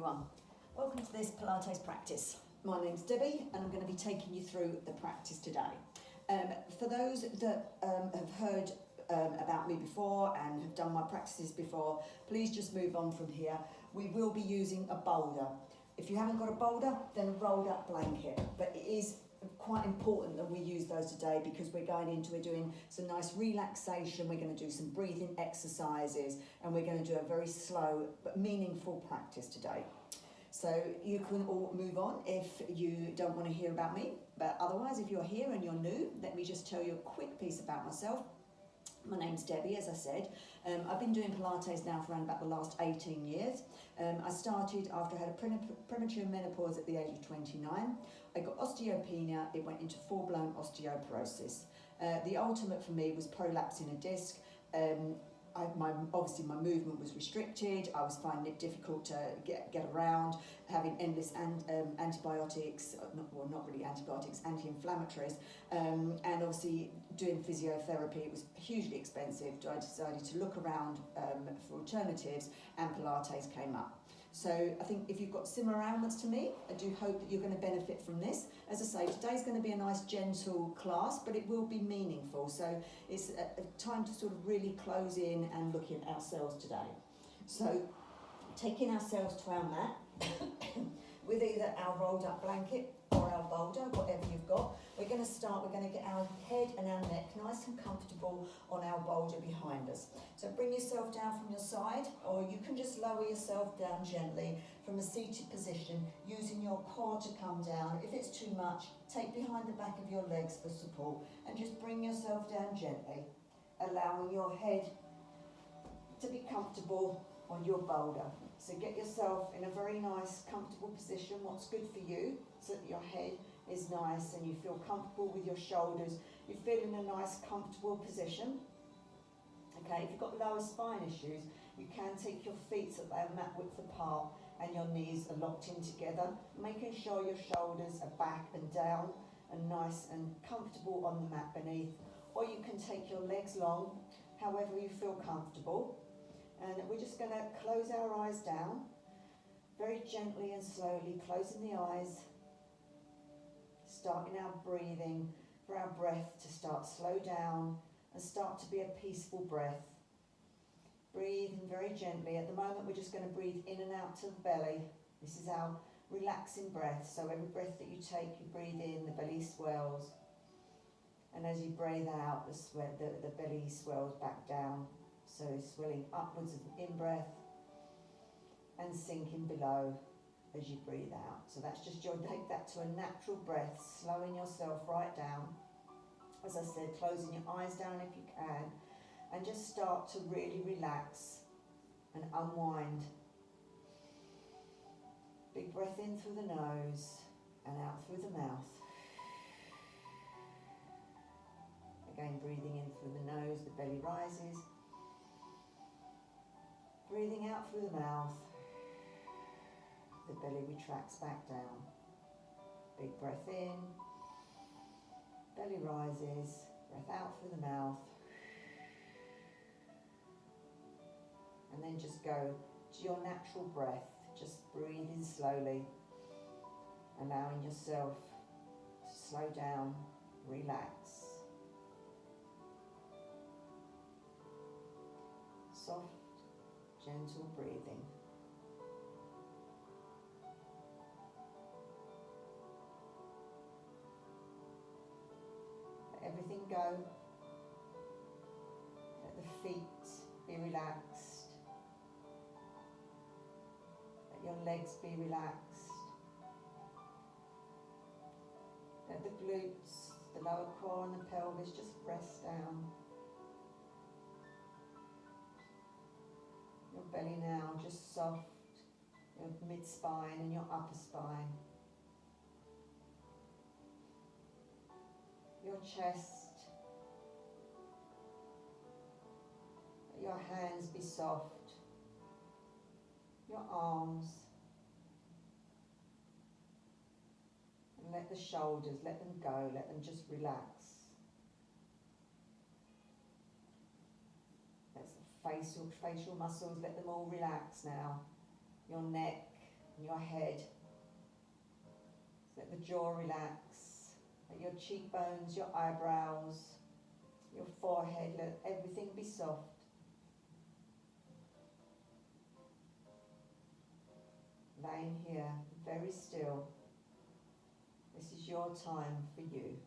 everyone, welcome to this Pilates practice. My name's Debbie and I'm going to be taking you through the practice today. For those that have heard about me before and have done my practices before, please just move on from here. We will be using a boulder. If you haven't got a boulder, then a rolled up blanket, but it is quite important that we use those today because we're doing some nice relaxation, we're going to do some breathing exercises, and we're going to do a very slow but meaningful practice today. So you can all move on if you don't want to hear about me, but otherwise if you're here and you're new, let me just tell you a quick piece about myself. My name's Debbie, as I said. I've been doing Pilates now for around about the last 18 years. I started after I had a premature menopause at the age of 29. I got osteopenia, it went into full-blown osteoporosis. The ultimate for me was prolapsing a disc. Obviously my movement was restricted, I was finding it difficult to get around, having endless antibiotics, not really antibiotics, anti-inflammatories, and obviously doing physiotherapy. It was hugely expensive, so I decided to look around for alternatives, and Pilates came up. So I think if you've got similar ailments to me, I do hope that you're going to benefit from this. As I say, today's going to be a nice gentle class, but it will be meaningful. So it's a time to sort of really close in and look at ourselves today. So taking ourselves to our mat with either our rolled up blanket or our boulder, whatever you've got, we're going to get our head and our neck nice and comfortable on our boulder behind us. So bring yourself down from your side, or you can just lower yourself down gently from a seated position using your core to come down. If it's too much, take behind the back of your legs for support and just bring yourself down gently, allowing your head to be comfortable on your boulder. So get yourself in a very nice, comfortable position, what's good for you, so that your head is nice and you feel comfortable with your shoulders. You feel in a nice, comfortable position. Okay, if you've got lower spine issues, you can take your feet so they're mat width apart and your knees are locked in together, making sure your shoulders are back and down and nice and comfortable on the mat beneath. Or you can take your legs long, however you feel comfortable. And we're just going to close our eyes down, very gently and slowly, closing the eyes, starting our breathing, for our breath to start slow down and start to be a peaceful breath. Breathing very gently. At the moment we're just going to breathe in and out to the belly. This is our relaxing breath. So every breath that you take, you breathe in, the belly swells. And as you breathe out, the belly swells back down. So swelling upwards of the in-breath and sinking below as you breathe out. So that's just take that to a natural breath, slowing yourself right down. As I said, closing your eyes down if you can, and just start to really relax and unwind. Big breath in through the nose and out through the mouth. Again, breathing in through the nose, the belly rises. Breathing out through the mouth, the belly retracts back down. Big breath in, belly rises, breath out through the mouth. And then just go to your natural breath, just breathing slowly, allowing yourself to slow down, relax. Soft, gentle breathing. Let everything go. Let the feet be relaxed. Let your legs be relaxed. Let the glutes, the lower core and the pelvis just rest down. Your belly now just soft, your mid-spine and your upper spine. Your chest. Let your hands be soft. Your arms. And let the shoulders, let them go, let them just relax. Facial muscles, let them all relax now. Your neck, and your head. Let the jaw relax. Let your cheekbones, your eyebrows, your forehead, let everything be soft. Laying here, very still. This is your time for you.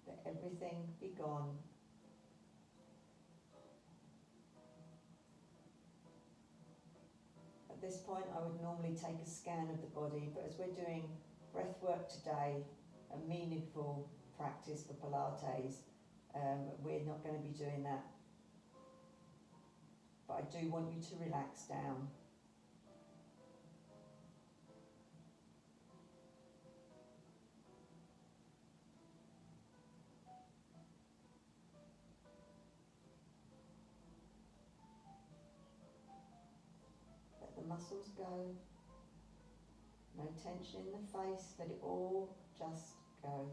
Let everything be gone. At this point, I would normally take a scan of the body, but as we're doing breath work today, a meaningful practice for Pilates, we're not going to be doing that. But I do want you to relax down. Let the muscles go. No tension in the face, let it all just go.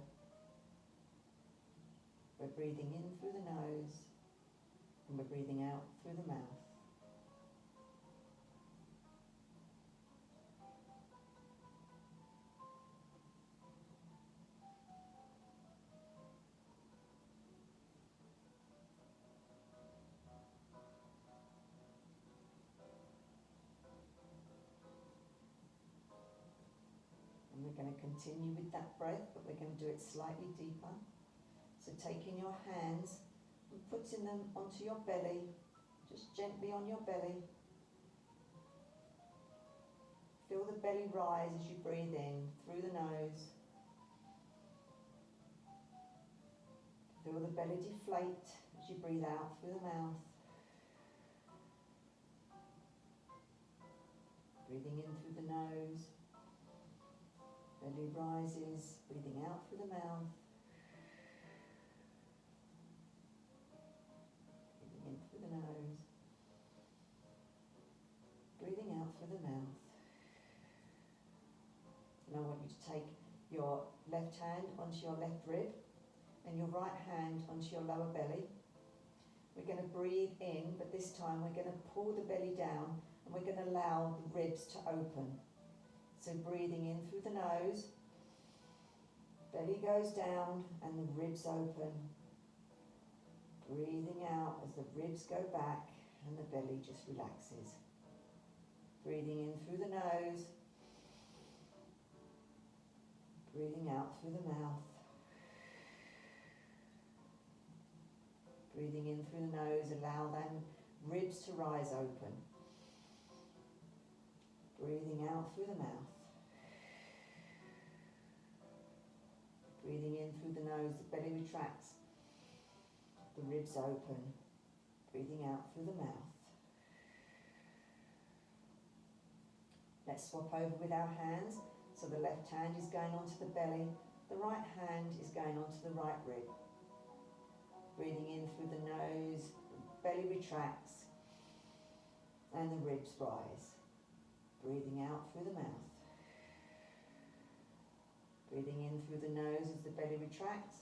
We're breathing in through the nose and we're breathing out through the mouth. And we're going to continue with that breath, but we're going to do it slightly deeper. So taking your hands and putting them onto your belly, just gently on your belly. Feel the belly rise as you breathe in through the nose. Feel the belly deflate as you breathe out through the mouth. Breathing in through the nose. Belly rises, breathing out through the mouth. Breathing in through the nose. Breathing out through the mouth. And I want you to take your left hand onto your left rib and your right hand onto your lower belly. We're going to breathe in, but this time we're going to pull the belly down and we're going to allow the ribs to open. So breathing in through the nose, belly goes down and the ribs open. Breathing out as the ribs go back and the belly just relaxes. Breathing in through the nose, breathing out through the mouth. Breathing in through the nose, allow them ribs to rise open. Breathing out through the mouth. Breathing in through the nose, the belly retracts. The ribs open. Breathing out through the mouth. Let's swap over with our hands. So the left hand is going onto the belly. The right hand is going onto the right rib. Breathing in through the nose, the belly retracts and the ribs rise. Breathing out through the mouth. Breathing in through the nose as the belly retracts.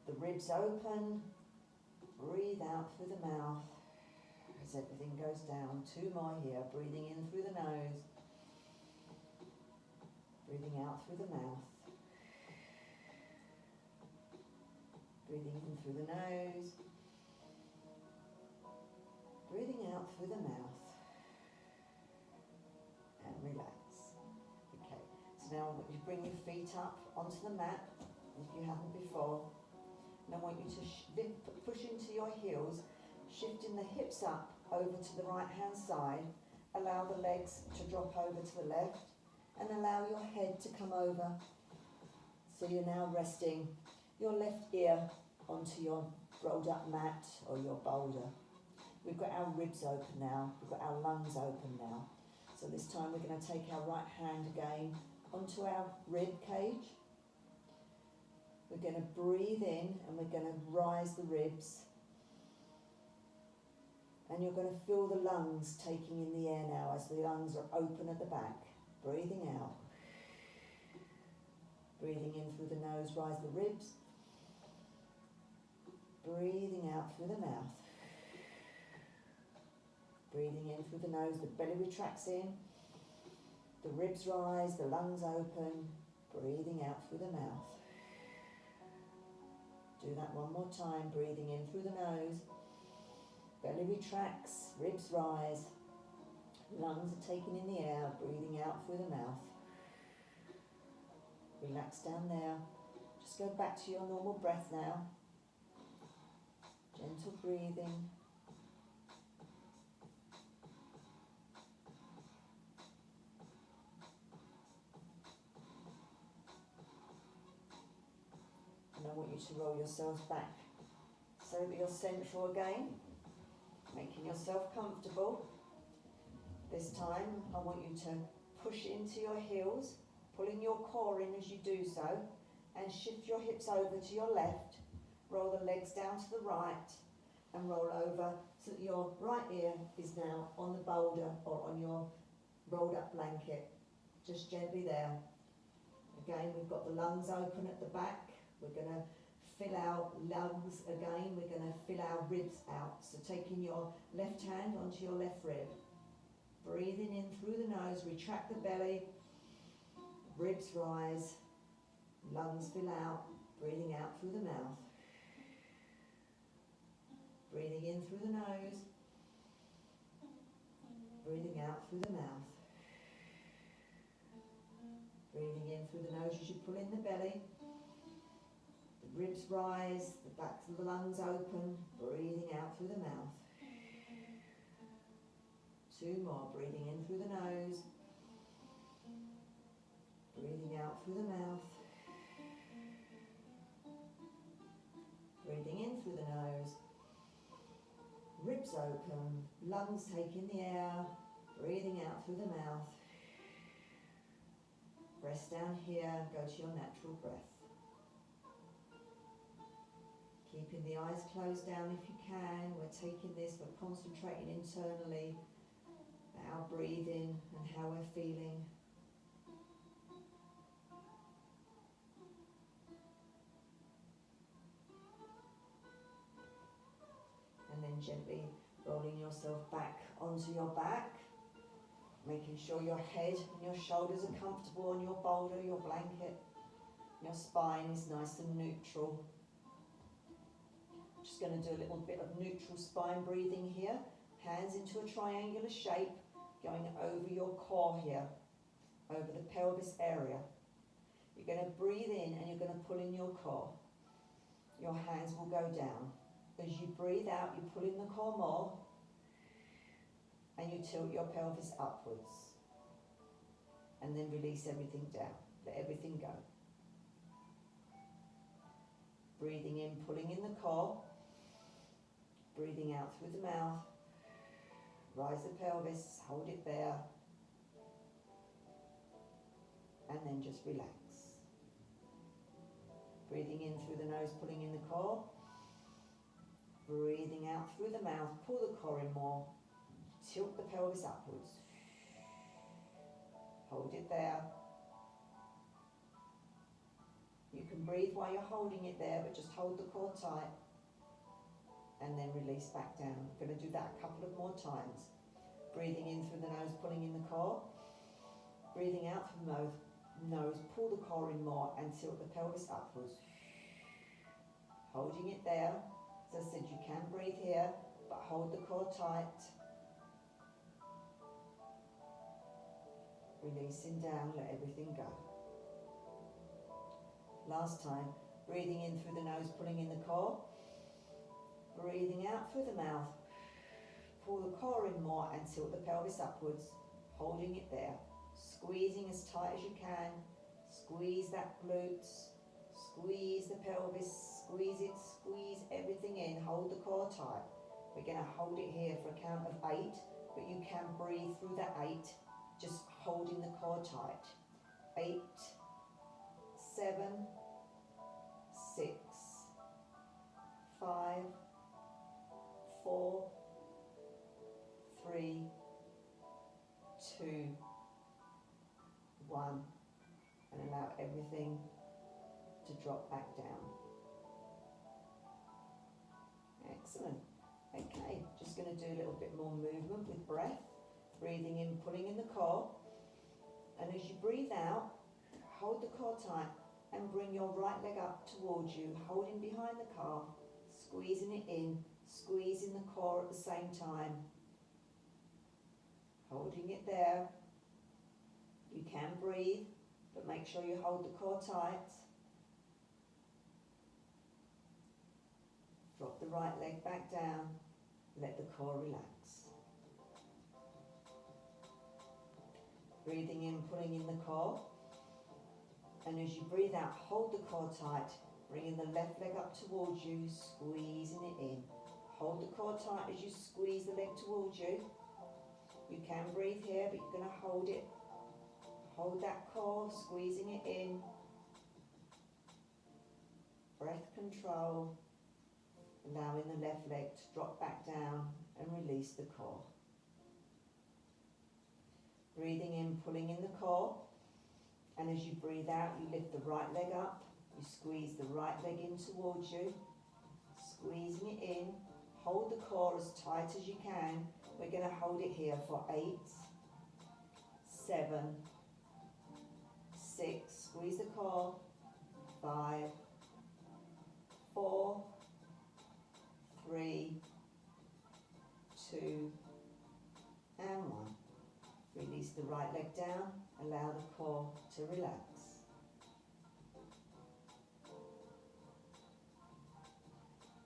The ribs open. Breathe out through the mouth as everything goes down. 2 more here. Breathing in through the nose. Breathing out through the mouth. Breathing in through the nose. Breathing out through the mouth. And relax. Okay, so now I want you to bring your feet up onto the mat, if you haven't before. And I want you to push into your heels, shifting the hips up over to the right hand side. Allow the legs to drop over to the left. And allow your head to come over. So you're now resting your left ear onto your rolled up mat or your boulder. We've got our ribs open now. We've got our lungs open now. So this time we're going to take our right hand again onto our rib cage. We're going to breathe in and we're going to rise the ribs. And you're going to feel the lungs taking in the air now as the lungs are open at the back. Breathing out. Breathing in through the nose, rise the ribs. Breathing out through the mouth. Breathing in through the nose, the belly retracts in, the ribs rise, the lungs open, breathing out through the mouth. Do that one more time, breathing in through the nose, belly retracts, ribs rise, lungs are taken in the air, breathing out through the mouth. Relax down there. Just go back to your normal breath now. Gentle breathing. And I want you to roll yourselves back so that you're central again, making yourself comfortable. This time I want you to push into your heels, pulling your core in as you do so, and shift your hips over to your left, roll the legs down to the right, and roll over so that your right ear is now on the boulder or on your rolled up blanket, just gently there. Again, we've got the lungs open at the back. We're going to fill our lungs again. We're going to fill our ribs out. So taking your left hand onto your left rib, breathing in through the nose, retract the belly, ribs rise, lungs fill out, breathing out through the mouth. Breathing in through the nose, breathing out through the mouth. Breathing in through the nose as you pull in the belly. The ribs rise, the back of the lungs open, breathing out through the mouth. Two more, breathing in through the nose, breathing out through the mouth. Breathing in through the nose, ribs open, lungs take in the air, breathing out through the mouth. Rest down here, go to your natural breath. Keeping the eyes closed down if you can. We're taking this, we're concentrating internally on our breathing and how we're feeling. And then gently rolling yourself back onto your back, making sure your head and your shoulders are comfortable on your boulder, your blanket. Your spine is nice and neutral. Just going to do a little bit of neutral spine breathing here. Hands into a triangular shape, going over your core here, over the pelvis area. You're going to breathe in and you're going to pull in your core. Your hands will go down. As you breathe out, you pull in the core more, and you tilt your pelvis upwards. And then release everything down. Let everything go. Breathing in, pulling in the core. Breathing out through the mouth. Rise the pelvis, hold it there. And then just relax. Breathing in through the nose, pulling in the core. Breathing out through the mouth, pull the core in more. Tilt the pelvis upwards. Hold it there. You can breathe while you're holding it there, but just hold the core tight. And then release back down. We're going to do that a couple of more times. Breathing in through the nose, pulling in the core. Breathing out through the nose, pull the core in more and tilt the pelvis upwards. Holding it there. As I said, you can breathe here, but hold the core tight. Releasing down, let everything go. Last time, breathing in through the nose, pulling in the core. Breathing out through the mouth. Pull the core in more and tilt the pelvis upwards, holding it there. Squeezing as tight as you can. Squeeze that glutes. Squeeze the pelvis. Squeeze it. Squeeze everything in. Hold the core tight. We're going to hold it here for a count of 8, but you can breathe through that 8, just holding the core tight. 8, 7, 6, 5, 4, 3, 2, 1, and allow everything to drop back down. Excellent. Okay, just just going to do a little bit more movement with breath. Breathing in, pulling in the core. And as you breathe out, hold the core tight and bring your right leg up towards you, holding behind the calf, squeezing it in, squeezing the core at the same time. Holding it there. You can breathe, but make sure you hold the core tight. Drop the right leg back down, let the core relax. Breathing in, pulling in the core. And as you breathe out, hold the core tight, bringing the left leg up towards you, squeezing it in. Hold the core tight as you squeeze the leg towards you. You can breathe here, but you're going to hold it. Hold that core, squeezing it in. Breath control. Allowing the left leg to drop back down and release the core. Breathing in, pulling in the core. And as you breathe out, you lift the right leg up. You squeeze the right leg in towards you. Squeezing it in. Hold the core as tight as you can. We're going to hold it here for 8, 7, 6. Squeeze the core. 5, 4, 3, 2, and 1. Release the right leg down, allow the core to relax.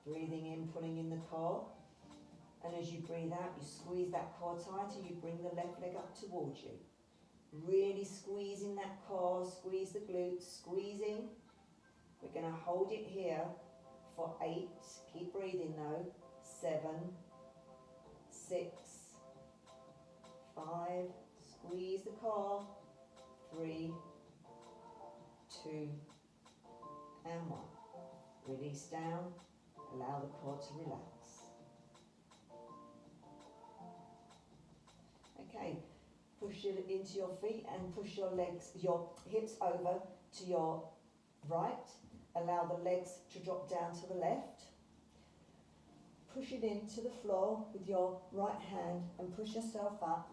Breathing in, pulling in the core. And as you breathe out, you squeeze that core tighter, you bring the left leg up towards you. Really squeezing that core, squeeze the glutes, squeezing. We're going to hold it here for 8, keep breathing though, 7, 6, 5, squeeze the core, 3, 2, and 1. Release down, allow the core to relax. Okay, push it into your feet and push your legs, your hips over to your right. Allow the legs to drop down to the left. Push it into the floor with your right hand and push yourself up.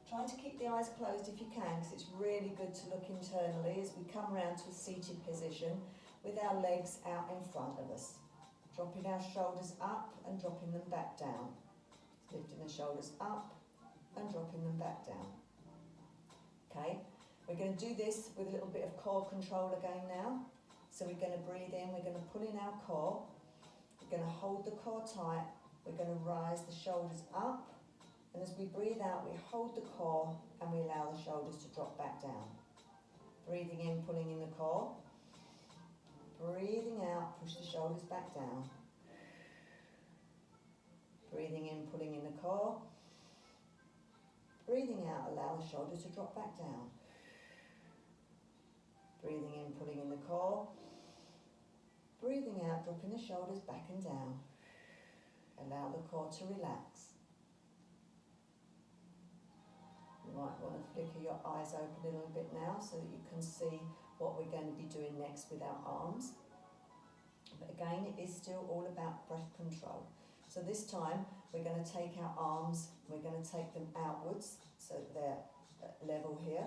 Try to keep the eyes closed if you can, because it's really good to look internally as we come round to a seated position with our legs out in front of us. Dropping our shoulders up and dropping them back down. Lifting the shoulders up and dropping them back down. Okay, we're going to do this with a little bit of core control again now. So we're going to breathe in, we're going to pull in our core, we're going to hold the core tight, we're going to rise the shoulders up, and as we breathe out, we hold the core and we allow the shoulders to drop back down. Breathing in, pulling in the core, breathing out, push the shoulders back down. Breathing in, pulling in the core, breathing out, allow the shoulders to drop back down. Breathing in, pulling in the core. Breathing out, dropping the shoulders back and down. Allow the core to relax. You might want to flicker your eyes open a little bit now so that you can see what we're going to be doing next with our arms. But again, it is still all about breath control. So this time, we're going to take our arms, we're going to take them outwards so that they're level here.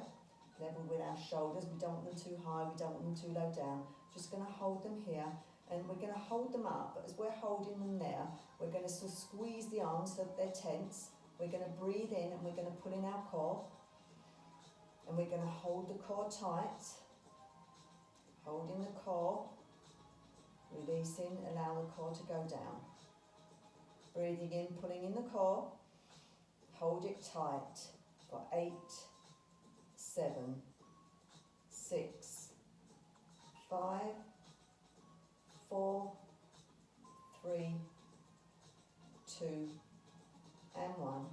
Level with our shoulders. We don't want them too high, we don't want them too low down. Just going to hold them here, and we're going to hold them up. But as we're holding them there, we're going to sort of squeeze the arms so that they're tense. We're going to breathe in and we're going to pull in our core. And we're going to hold the core tight. Holding the core. Releasing, allow the core to go down. Breathing in, pulling in the core. Hold it tight for 8, 7, 6, 5, 4, 3, 2, and 1.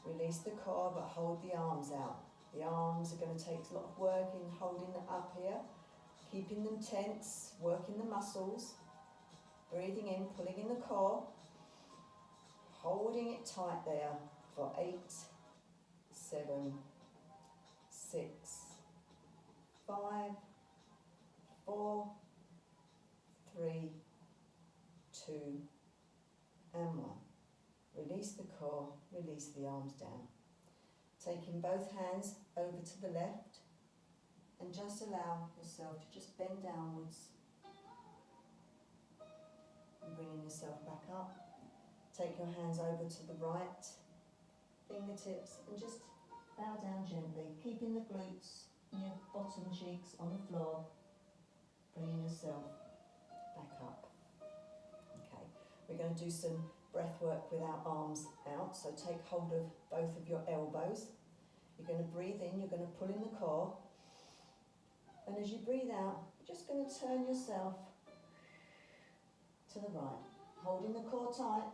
Release the core, but hold the arms out. The arms are going to take a lot of work in holding them up here, keeping them tense, working the muscles. Breathing in, pulling in the core, holding it tight there for 8, 7, 6, 5, 4, 3, 2, and 1. Release the core, release the arms down. Taking both hands over to the left and just allow yourself to just bend downwards and bringing yourself back up. Take your hands over to the right, fingertips, and just bow down gently, keeping the glutes and your bottom cheeks on the floor, bringing yourself back up. Okay, we're going to do some breath work with our arms out, so take hold of both of your elbows. You're going to breathe in, you're going to pull in the core, and as you breathe out, you're just going to turn yourself to the right, holding the core tight,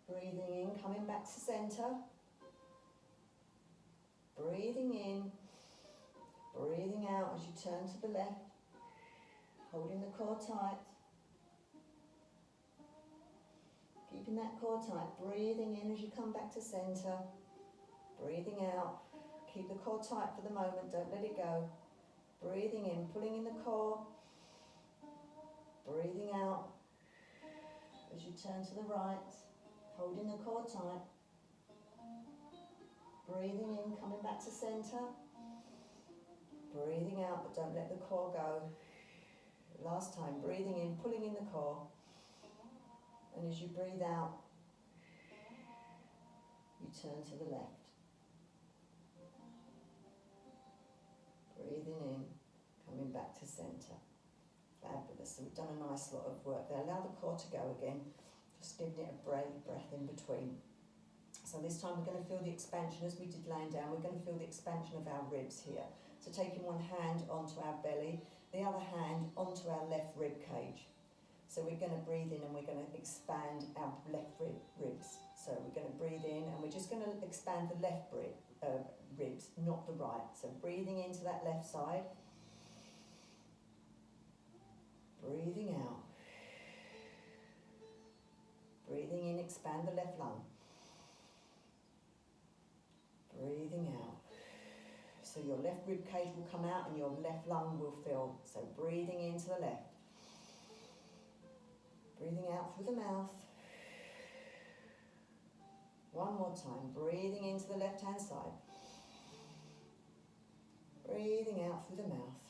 breathing in, coming back to centre, breathing in, breathing out as you turn to the left, holding the core tight, keeping that core tight, breathing in as you come back to centre, breathing out, keep the core tight for the moment, don't let it go, breathing in, pulling in the core, breathing out as you turn to the right, holding the core tight, breathing in, coming back to centre, breathing out, but don't let the core go. Last time, breathing in, pulling in the core, and as you breathe out, you turn to the left. Breathing in, coming back to centre. Fabulous. So we've done a nice lot of work there. Allow the core to go again. Just giving it a breath in between. So this time we're going to feel the expansion as we did laying down. We're going to feel the expansion of our ribs here. So taking one hand onto our belly, the other hand onto our left rib cage. So we're going to breathe in and we're going to expand our left ribs. So we're going to breathe in and we're just going to expand the left ribs, not the right. So breathing into that left side. Breathing out. Breathing in, expand the left lung. Breathing out. So your left rib cage will come out and your left lung will fill. So breathing into the left. Breathing out through the mouth. One more time. Breathing into the left hand side. Breathing out through the mouth.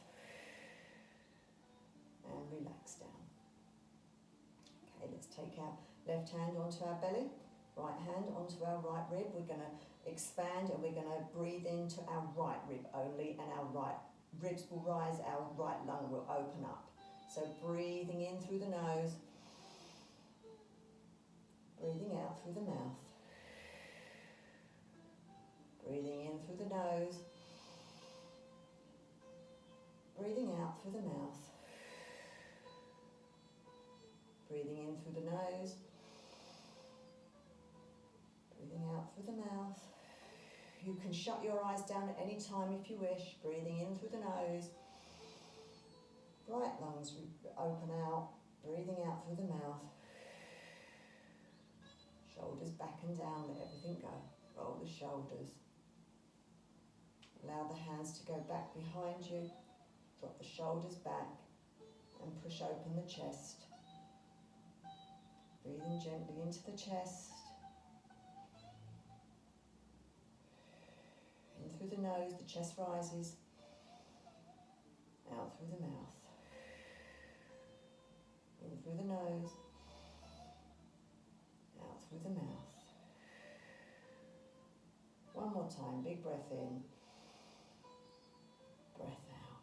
And relax down. Okay, let's take our left hand onto our belly. Right hand onto our right rib. We're going to expand and we're going to breathe into our right rib only, and our right ribs will rise, our right lung will open up. So breathing in through the nose, breathing out through the mouth, breathing in through the nose, breathing out through the mouth, breathing in through the nose, breathing out through the mouth. You can shut your eyes down at any time if you wish, breathing in through the nose, right lungs open out, breathing out through the mouth, shoulders back and down, let everything go, roll the shoulders, allow the hands to go back behind you, drop the shoulders back and push open the chest, breathing gently into the chest, in through the nose, the chest rises, out through the mouth, in through the nose, out through the mouth. One more time, big breath in, breath out.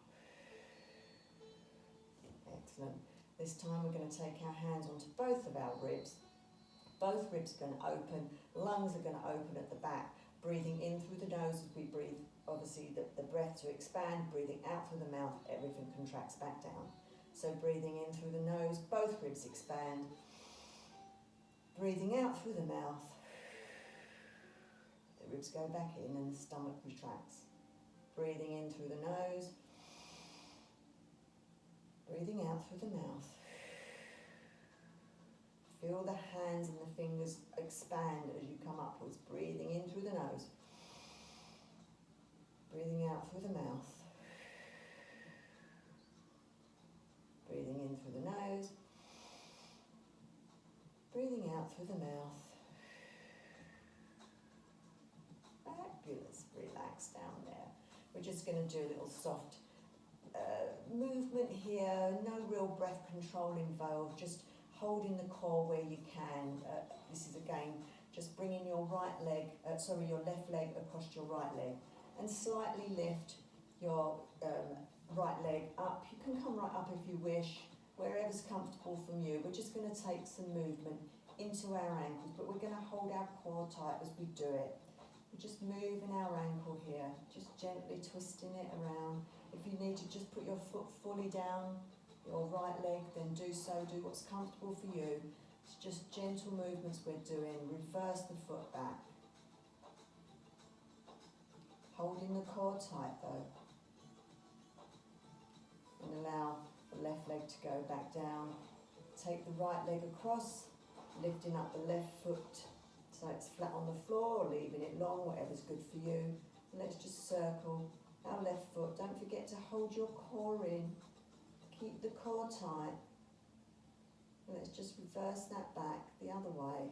Excellent. This time we're going to take our hands onto both of our ribs. Both ribs are going to open, lungs are going to open at the back. Breathing in through the nose as we breathe, obviously the breath to expand, breathing out through the mouth, everything contracts back down. So breathing in through the nose, both ribs expand. Breathing out through the mouth, the ribs go back in and the stomach retracts. Breathing in through the nose, breathing out through the mouth. Feel the hands and the fingers expand as you come upwards, breathing in through the nose, breathing out through the mouth, breathing in through the nose, breathing out through the mouth. We're just going to do a little soft movement here, no real breath control involved, just holding the core where you can. This is again just bringing your your left leg across your right leg, and slightly lift your right leg up. You can come right up if you wish, wherever's comfortable from you. We're just going to take some movement into our ankles, but we're going to hold our core tight as we do it. We're just moving our ankle here, just gently twisting it around. If you need to just put your foot fully down your right leg, then do so. Do what's comfortable for you. It's just gentle movements we're doing. Reverse the foot back. Holding the core tight though. And allow the left leg to go back down. Take the right leg across, lifting up the left foot so it's flat on the floor, or leaving it long, whatever's good for you. And let's just circle our left foot. Don't forget to hold your core in. Keep the core tight. And let's just reverse that back the other way.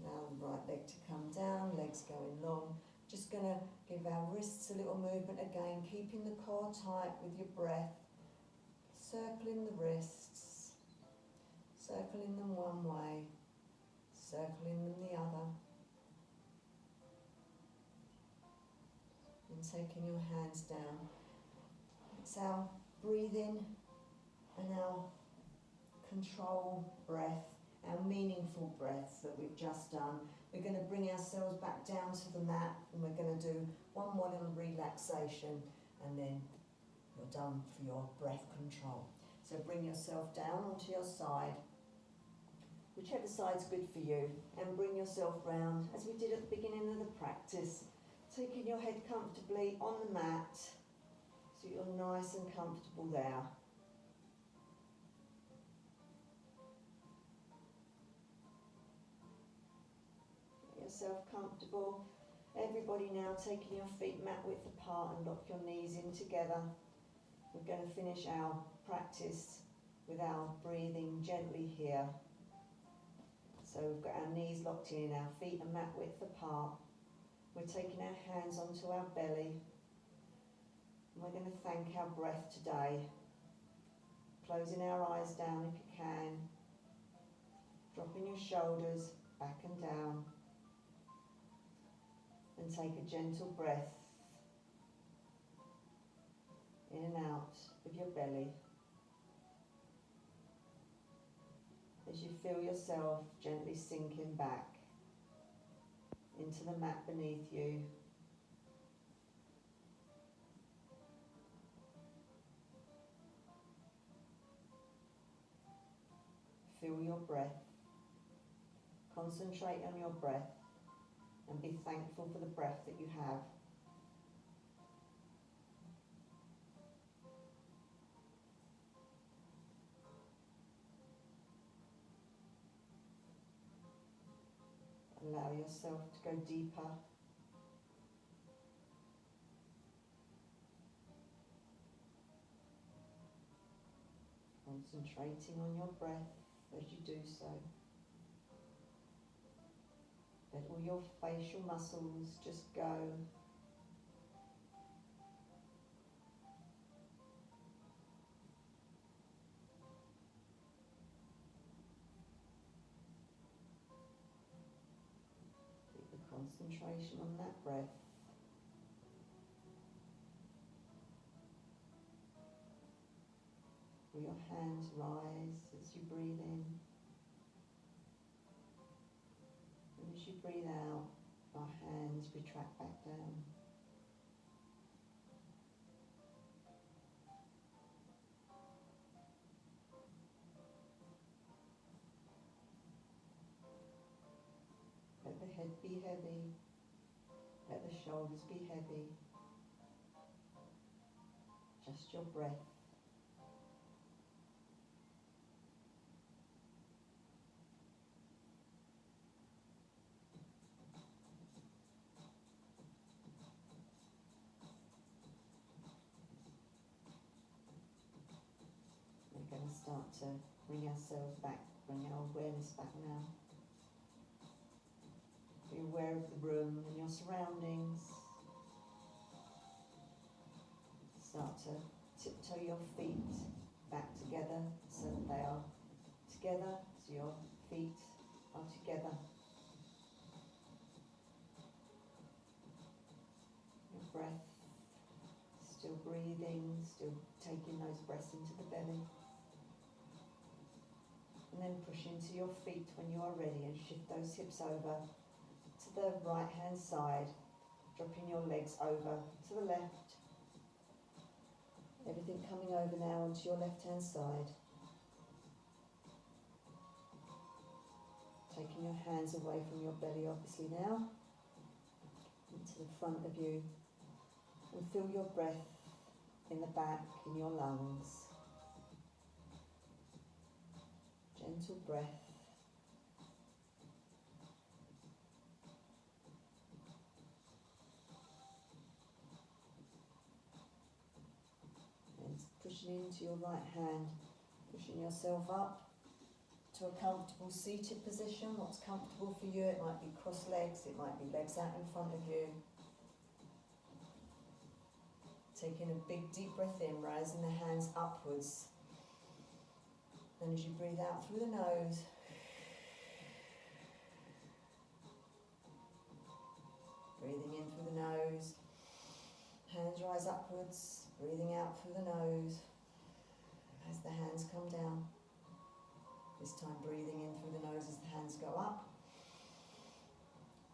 Allow the right leg to come down, legs going long. Just going to give our wrists a little movement again, keeping the core tight with your breath. Circling the wrists, circling them one way, circling them the other. And taking your hands down. It's our breathing and our control breath, our meaningful breaths that we've just done. We're going to bring ourselves back down to the mat, and we're going to do one more little relaxation, and then you're done for your breath control. So bring yourself down onto your side, whichever side's good for you, and bring yourself round as we did at the beginning of the practice, taking your head comfortably on the mat so you're nice and comfortable there. Get yourself comfortable. Everybody now taking your feet mat width apart and lock your knees in together. We're going to finish our practice with our breathing gently here. So we've got our knees locked in, our feet are mat width apart. We're taking our hands onto our belly. And we're going to thank our breath today. Closing our eyes down if you can. Dropping your shoulders back and down. And take a gentle breath in and out of your belly as you feel yourself gently sinking back into the mat beneath you. Feel your breath. Concentrate on your breath and be thankful for the breath that you have. Allow yourself to go deeper. Concentrating on your breath as you do so. Let all your facial muscles just go. Keep the concentration on that breath. Will your hands rise as you breathe in? And as you breathe out, our hands retract back down. Let the head be heavy. Let the shoulders be heavy. Just your breath. We're going to start to bring ourselves back, bring our awareness back now. aware of the room and your surroundings. Start to tiptoe your feet back together so that they are together, so your feet are together. Your breath, still breathing, still taking those breaths into the belly. And then push into your feet when you are ready and shift those hips over to the right hand side, dropping your legs over to the left. Everything coming over now onto your left hand side. Taking your hands away from your belly obviously now, into the front of you, and feel your breath in the back, in your lungs. Gentle breath. And pushing into your right hand, pushing yourself up to a comfortable seated position. What's comfortable for you? It might be crossed legs, it might be legs out in front of you. Taking a big deep breath in, raising the hands upwards. And as you breathe out through the nose, breathing in through the nose, hands rise upwards, breathing out through the nose as the hands come down. This time breathing in through the nose as the hands go up.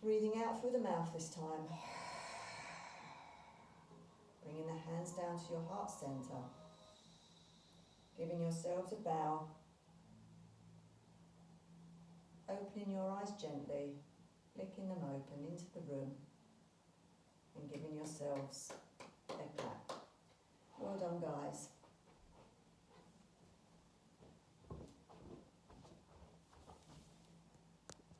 Breathing out through the mouth this time. Bringing the hands down to your heart centre. Giving yourselves a bow. Opening your eyes gently, flicking them open into the room, and giving yourselves a clap. Well done, guys.